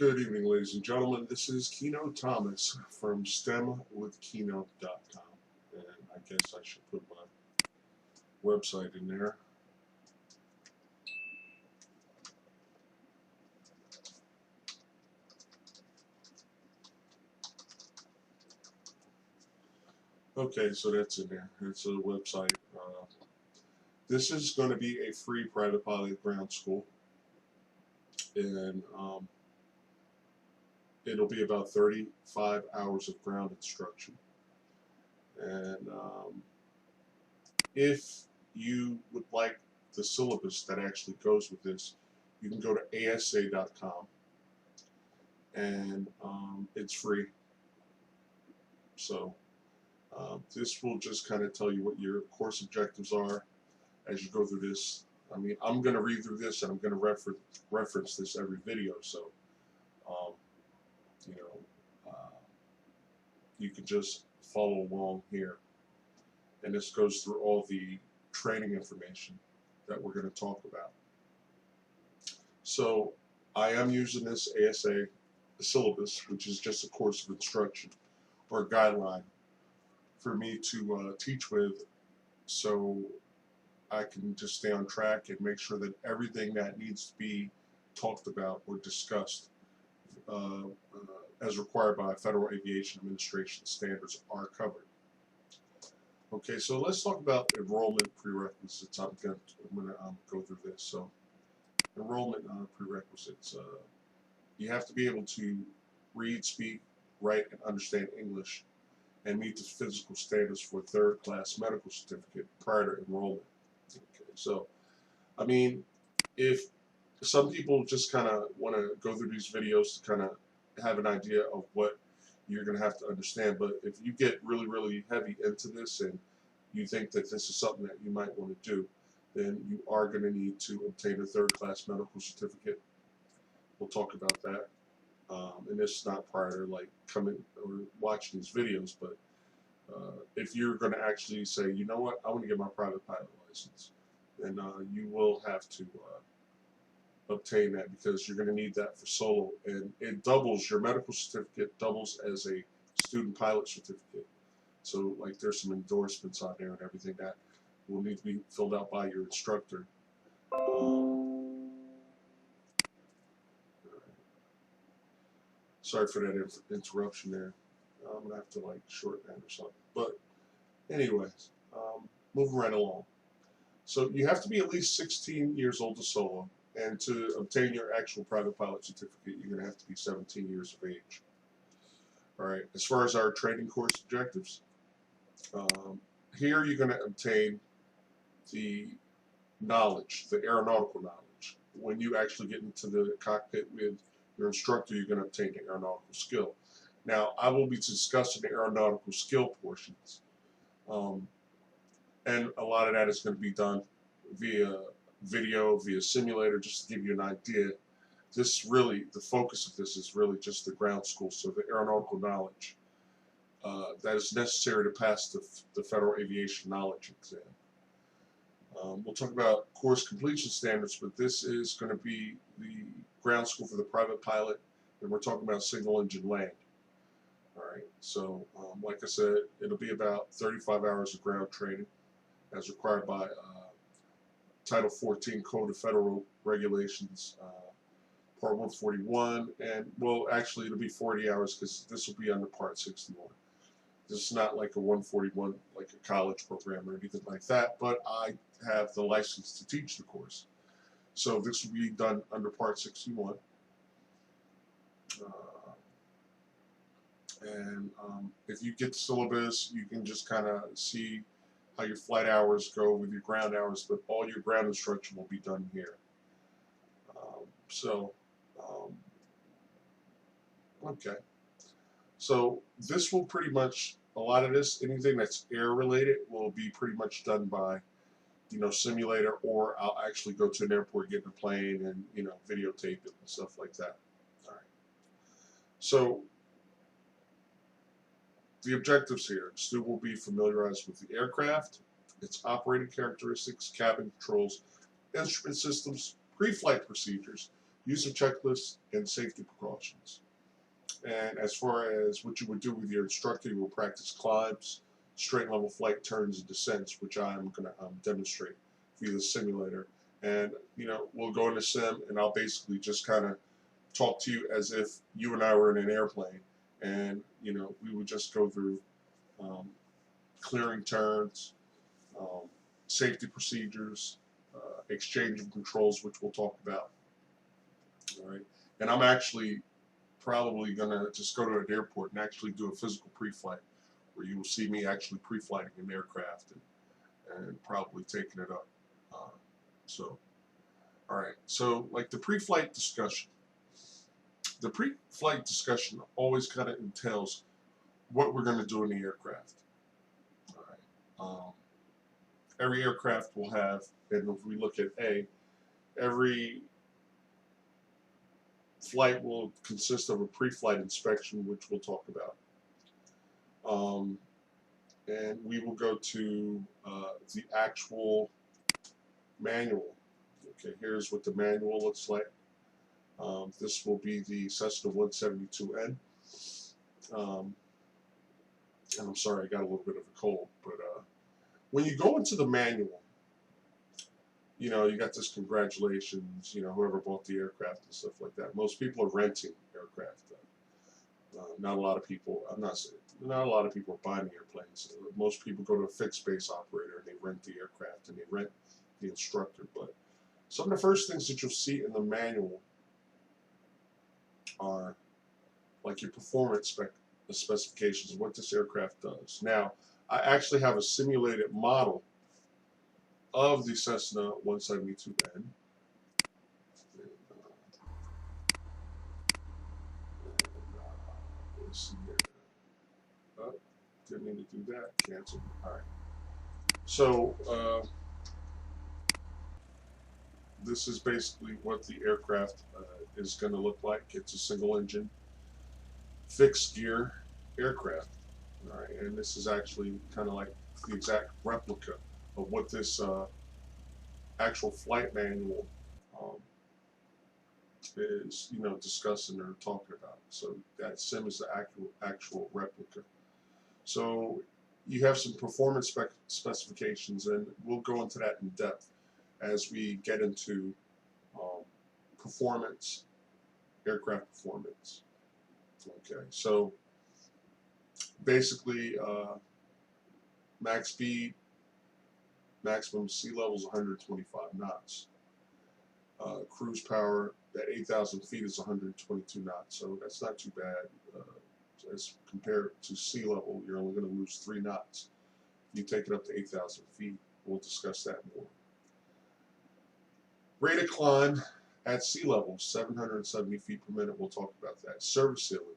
Good evening, ladies and gentlemen. This is KIENO Thomas from STEMwithKIENO.com, and I guess I should put my website in there. Okay, so that's in there. It's a website. This is going to be a free private pilot ground school, and it'll be about 35 hours of ground instruction. And if you would like the syllabus that actually goes with this, you can go to ASA.com, and it's free. So this will just kind of tell you what your course objectives are as you go through this. I mean, I'm going to read through this, and I'm going to reference this every video, so you can just follow along here. And this goes through all the training information that we're going to talk about. So I am using this ASA syllabus, which is just a course of instruction or a guideline for me to teach with, so I can just stay on track and make sure that everything that needs to be talked about or discussed as required by Federal Aviation Administration standards are covered. Okay, so let's talk about enrollment prerequisites. I'm going to go through this. So enrollment prerequisites. You have to be able to read, speak, write, and understand English, and meet the physical standards for third-class medical certificate prior to enrollment. Okay, so, I mean, if some people just kind of want to go through these videos to kind of have an idea of what you're going to have to understand, but if you get really, really heavy into this and you think that this is something that you might want to do, then you are going to need to obtain a third-class medical certificate. We'll talk about that. And this is not prior to like coming or watching these videos, but if you're going to actually say, you know what, I want to get my private pilot license, then you will have to obtain that, because you're going to need that for solo, and it doubles your medical certificate, doubles as a student pilot certificate. So like there's some endorsements on there and everything that will need to be filled out by your instructor. Sorry for that interruption there. I'm going to have to like shorten that or something. But anyways, moving right along. So you have to be at least 16 years old to solo, and to obtain your actual private pilot certificate, you're going to have to be 17 years of age. All right, as far as our training course objectives, here you're going to obtain the knowledge, the aeronautical knowledge. When you actually get into the cockpit with your instructor, you're going to obtain the aeronautical skill. Now, I will be discussing the aeronautical skill portions, and a lot of that is going to be done via video, via simulator, just to give you an idea. This really, the focus of this is really just the ground school, so the aeronautical knowledge that is necessary to pass the Federal Aviation Knowledge Exam. We'll talk about course completion standards, but this is going to be the ground school for the private pilot, and we're talking about single engine land. All right, so like I said, it'll be about 35 hours of ground training as required by Title 14 Code of Federal Regulations, Part 141, and well, actually it'll be 40 hours because this will be under Part 61. This is not like a 141, like a college program or anything like that, but I have the license to teach the course. So this will be done under Part 61. If you get the syllabus, you can just kind of see how your flight hours go with your ground hours, but all your ground instruction will be done here. Okay. So this will pretty much, a lot of this, anything that's air related will be pretty much done by, simulator, or I'll actually go to an airport, get in a plane, and, videotape it and stuff like that. All right. So the objectives here: the student will be familiarized with the aircraft, its operating characteristics, cabin controls, instrument systems, pre-flight procedures, use of checklists, and safety precautions. And as far as what you would do with your instructor, you will practice climbs, straight level flight, turns, and descents, which I'm going to demonstrate via the simulator. And, we'll go into sim, and I'll basically just kind of talk to you as if you and I were in an airplane. And, we would just go through clearing turns, safety procedures, exchange of controls, which we'll talk about. All right. And I'm actually probably going to just go to an airport and actually do a physical pre-flight, where you will see me actually pre-flighting an aircraft and probably taking it up. All right. So, like the pre-flight discussion. The pre-flight discussion always kind of entails what we're going to do in the aircraft. All right. Every aircraft will have, and if we look at every flight will consist of a pre-flight inspection, which we'll talk about. And we will go to the actual manual. Okay, here's what the manual looks like. This will be the Cessna 172N. And I'm sorry, I got a little bit of a cold, but when you go into the manual, you got this congratulations, whoever bought the aircraft and stuff like that. Most people are renting aircraft. Not a lot of people, I'm not saying, not a lot of people are buying airplanes. Most people go to a fixed base operator and they rent the aircraft and they rent the instructor. But some of the first things that you'll see in the manual are like your performance specifications of what this aircraft does. Now, I actually have a simulated model of the Cessna 172N. Let's see here. Oh, didn't mean to do that. Cancel. All right. So this is basically what the aircraft is going to look like. It's a single engine, fixed gear aircraft. All right, and this is actually kind of like the exact replica of what this actual flight manual is, discussing or talking about. So that sim is the actual replica. So you have some performance specifications, and we'll go into that in depth as we get into performance, aircraft performance. Okay, so basically max speed, maximum sea level is 125 knots. Cruise power at 8,000 feet is 122 knots, so that's not too bad. As compared to sea level, you're only going to lose 3 knots. You take it up to 8,000 feet. We'll discuss that more. Rate of climb at sea level, 770 feet per minute. We'll talk about that. Service ceiling.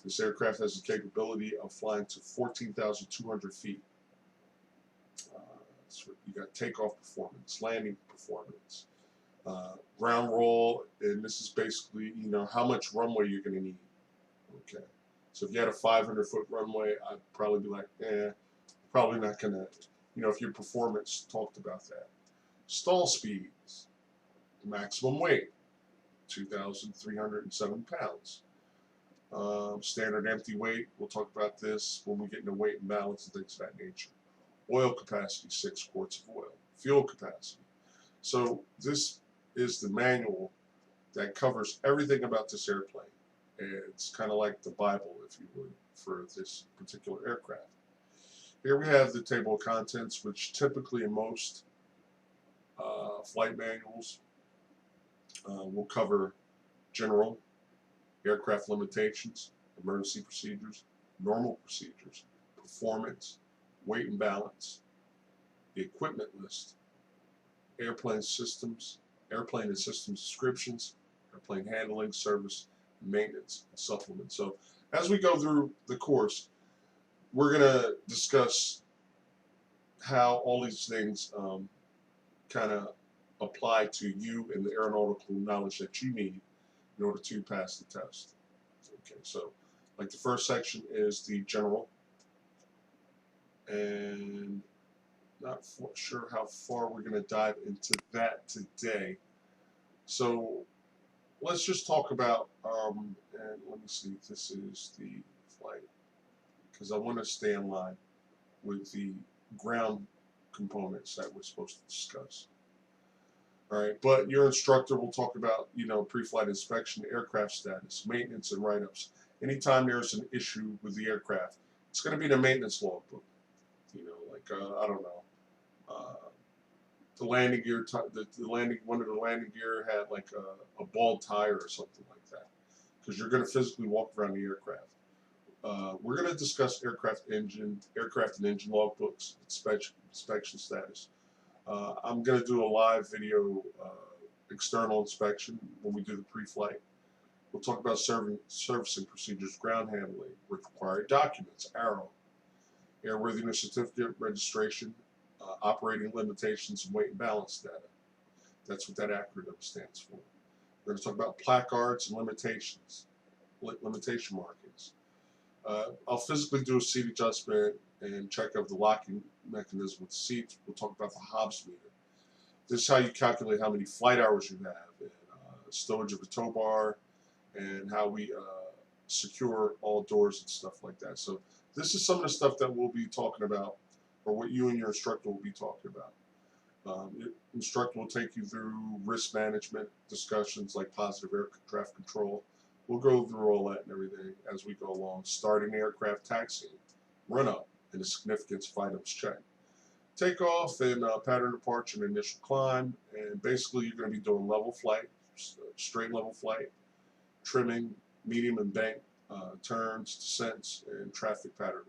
This aircraft has the capability of flying to 14,200 feet. So you got takeoff performance, landing performance, ground roll, and this is basically, how much runway you're going to need. Okay. So if you had a 500-foot runway, I'd probably be like, probably not going to, if your performance talked about that. Stall speeds, maximum weight, 2,307 pounds. Standard empty weight, we'll talk about this when we get into weight and balance and things of that nature. Oil capacity, 6 quarts of oil. Fuel capacity. So this is the manual that covers everything about this airplane. It's kind of like the Bible, if you would, for this particular aircraft. Here we have the table of contents, which typically in most flight manuals will cover general, aircraft limitations, emergency procedures, normal procedures, performance, weight and balance, the equipment list, airplane and systems descriptions, airplane handling, service, maintenance, and supplement. So as we go through the course, we're going to discuss how all these things kind of apply to you and the aeronautical knowledge that you need in order to pass the test. Okay, so like the first section is the general, and not sure how far we're going to dive into that today. So let's just talk about, and let me see, this is the flight, because I want to stay in line with the ground components that we're supposed to discuss. All right, but your instructor will talk about, pre-flight inspection, aircraft status, maintenance, and write-ups. Anytime there's an issue with the aircraft, it's going to be in a maintenance logbook. Like I don't know, the landing gear, one of the landing gear had like a bald tire or something like that, because you're going to physically walk around the aircraft. We're going to discuss aircraft and engine logbooks, inspection status. I'm going to do a live video external inspection when we do the pre-flight. We'll talk about servicing procedures, ground handling, required documents, ARROW, airworthiness certificate, registration, operating limitations, and weight and balance data. That's what that acronym stands for. We're going to talk about placards and limitation markings. I'll physically do a seat adjustment and check of the locking mechanism with the seats. We'll talk about the Hobbs meter. This is how you calculate how many flight hours you have, and stowage of the tow bar, and how we secure all doors and stuff like that. So this is some of the stuff that we'll be talking about, or what you and your instructor will be talking about. Your instructor will take you through risk management discussions like positive air traffic control. We'll go through all that and everything as we go along. Starting aircraft taxiing, run up, and the significance of items checked. Takeoff and pattern departure and initial climb, and basically you're going to be doing level flight, straight level flight, trimming, medium and bank turns, descents, and traffic pattern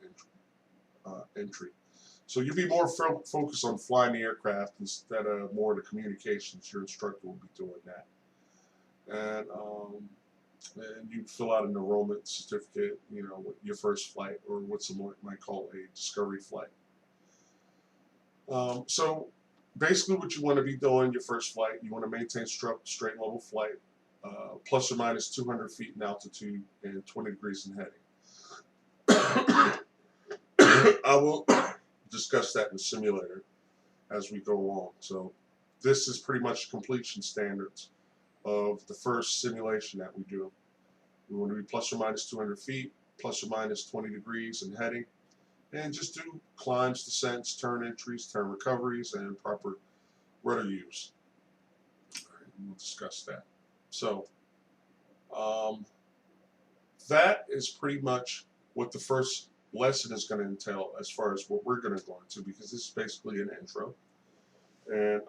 entry. So you'll be more focused on flying the aircraft instead of more of the communications. Your instructor will be doing that. And you fill out an enrollment certificate, your first flight, or what someone might call a discovery flight. So basically what you want to be doing your first flight, you want to maintain straight level flight, plus or minus 200 feet in altitude and 20 degrees in heading. I will discuss that in the simulator as we go along. So this is pretty much completion standards of the first simulation that we do. We want to be plus or minus 200 feet, plus or minus 20 degrees in heading, and just do climbs, descents, turn entries, turn recoveries, and proper rudder use. All right, we'll discuss that. So that is pretty much what the first lesson is going to entail as far as what we're going to go into, because this is basically an intro. And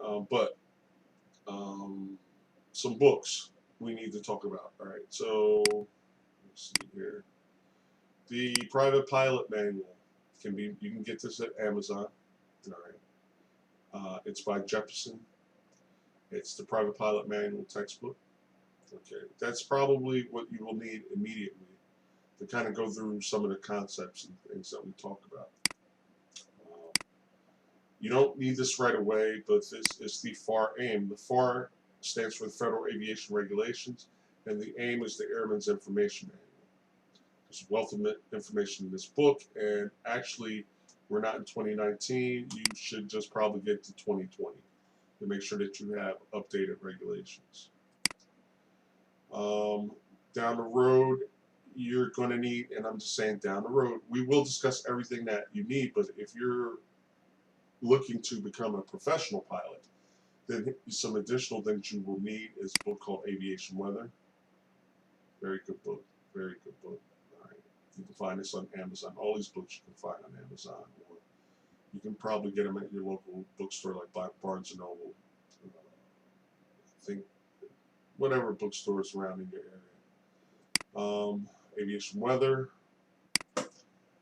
some books we need to talk about. All right, so let's see here. The Private Pilot Manual you can get this at Amazon. All right, it's by Jefferson. It's the Private Pilot Manual textbook. Okay, that's probably what you will need immediately to kind of go through some of the concepts and things that we talk about. You don't need this right away, but this is the FAR AIM. The FAR stands for the Federal Aviation Regulations, and the AIM is the Airman's Information Manual. There's a wealth of information in this book, and actually, we're not in 2019. You should just probably get to 2020 to make sure that you have updated regulations. Down the road, you're going to need, and I'm just saying down the road, we will discuss everything that you need, but if you're looking to become a professional pilot, then some additional things you will need is a book called Aviation Weather. Very good book. Very good book. All right. You can find this on Amazon. All these books you can find on Amazon. Or you can probably get them at your local bookstore like Barnes & Noble. I think whatever bookstores around in your area. Aviation Weather.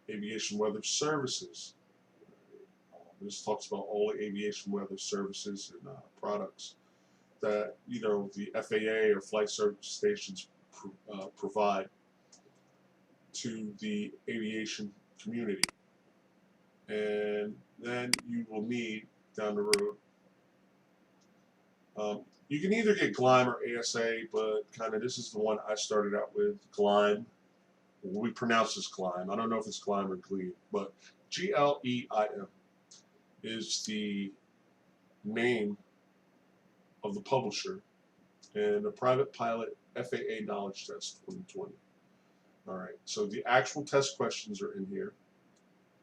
Aviation Weather Services. This talks about all the aviation weather services and products that the FAA or flight service stations provide to the aviation community. And then you will need down the road. You can either get GLIME or ASA, but kind of this is the one I started out with, GLIME. We pronounce this GLIME. I don't know if it's GLIME or GLEIM, but GLEIM is the name of the publisher, and a private pilot FAA knowledge test 2020. All right, so the actual test questions are in here,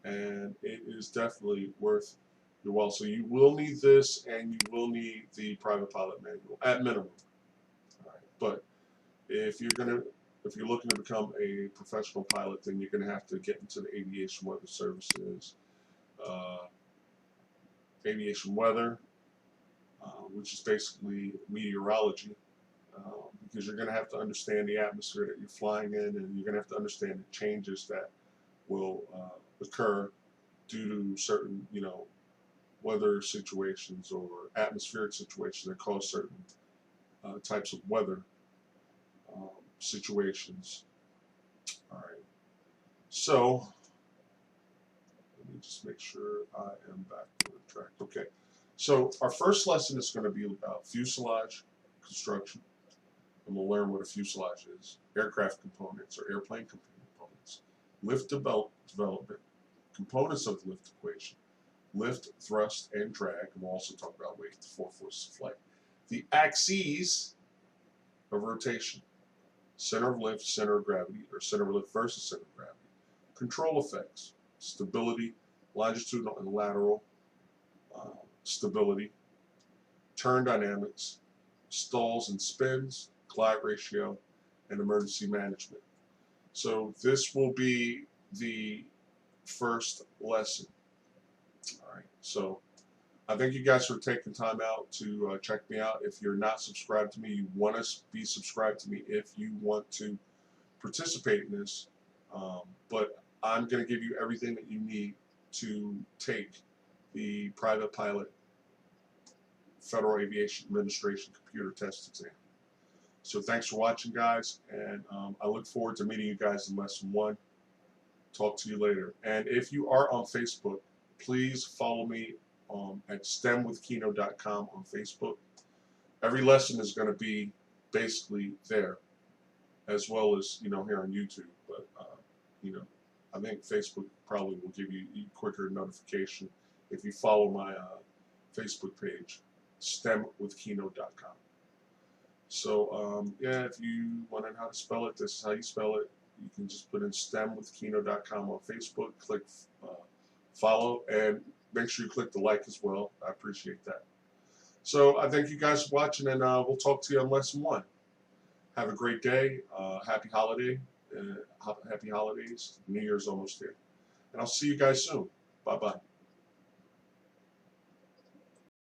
and it is definitely worth your while. So you will need this, and you will need the private pilot manual at minimum. All right, but if you're looking to become a professional pilot, then you're gonna have to get into the aviation weather services, aviation weather, which is basically meteorology. Because you're going to have to understand the atmosphere that you're flying in, and you're going to have to understand the changes that will occur due to certain, weather situations or atmospheric situations that cause certain types of weather situations. All right. So let me just make sure I am back on the track. Okay. So our first lesson is going to be about fuselage construction. And we'll learn what a fuselage is, aircraft components or airplane components, lift development, components of the lift equation, lift, thrust, and drag, and we'll also talk about weight, the four forces of flight, the axes of rotation, center of lift, center of gravity, or center of lift versus center of gravity, control effects, stability, longitudinal and lateral stability, turn dynamics, stalls and spins, glide ratio, and emergency management. So this will be the first lesson. All right. So I thank you guys for taking time out to check me out. If you're not subscribed to me, you want to be subscribed to me if you want to participate in this. But I'm going to give you everything that you need to take the private pilot Federal Aviation Administration computer test exam. So thanks for watching, guys, and I look forward to meeting you guys in lesson 1. Talk to you later. And if you are on Facebook, please follow me at stemwithkieno.com on Facebook. Every lesson is going to be basically there, as well as here on YouTube. But I think Facebook probably will give you quicker notification if you follow my Facebook page, stemwithkieno.com. So yeah, if you want to know how to spell it, this is how you spell it. You can just put in stemwithkieno.com on Facebook, click follow, and make sure you click the like as well. I appreciate that. So I thank you guys for watching, and we'll talk to you on lesson 1. Have a great day. Happy holidays. New Year's almost here. And I'll see you guys soon. Bye-bye.